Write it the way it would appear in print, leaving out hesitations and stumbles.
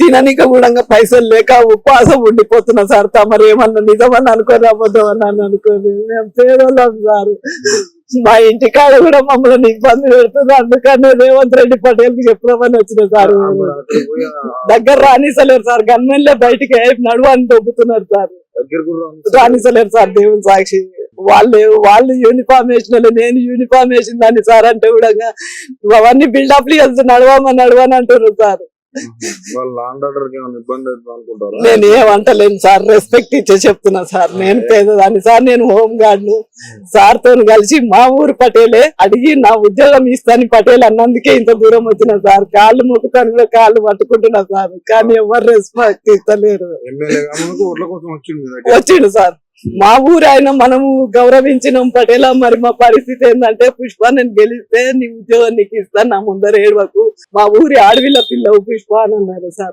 తిననీక కూడా పైసలు లేక ఉపవాసం ఉండిపోతున్నా సార్. తమరు ఏమన్నా నిజమని అనుకోని అబద్ధమని అనుకోని మేము పేదోళ్ళం సార్. మా ఇంటికాడ కూడా మమ్మల్ని ఇబ్బంది పెడుతుంది. అందుకనే రేవంత్ రెడ్డి పటేల్ కి చెప్పుదామని వచ్చిన సార్. దగ్గర రానిసలేరు సార్. గన్మెన్లే బయటికి నడువని దొబ్బుతున్నారు సార్. రానిసలేరు సార్. దేవుని సాక్షి వాళ్ళు యూనిఫామ్ వేసిన నేను యూనిఫామ్ వేసిందని సార్ అంటే కూడా అవన్నీ బిల్డప్లు వెళ్తూ నడవని అంటున్నారు సార్. నేను ఏమంటలేను సార్. రెస్పెక్ట్ ఇచ్చే చెప్తున్నా సార్. నేను పేదదాన్ని సార్. నేను హోమ్ గార్డ్ ను సార్ తో కలిసి మా ఊరు పటేలే అడిగి నా ఉద్యోగం ఇస్తాను పటేల్ అన్నందుకే ఇంత దూరం వచ్చిన సార్. కాళ్ళు మొక్కుతాను కూడా కాళ్ళు పట్టుకుంటున్నా సార్. కానీ ఎవరు రెస్పెక్ట్ ఇస్తలేరు. వచ్చిండు సార్. మా ఊరు ఆయన మనము గౌరవించినాం పటేలా. మరి మా పరిస్థితి ఏంటంటే పుష్ప నేను గెలిస్తే నీ ఉద్యోగం నీకు ఇస్తాను, నా ముందర ఏడవకు, మా ఊరి ఆడవిల్ల పిల్లవు పుష్ప అని అన్నారు సార్.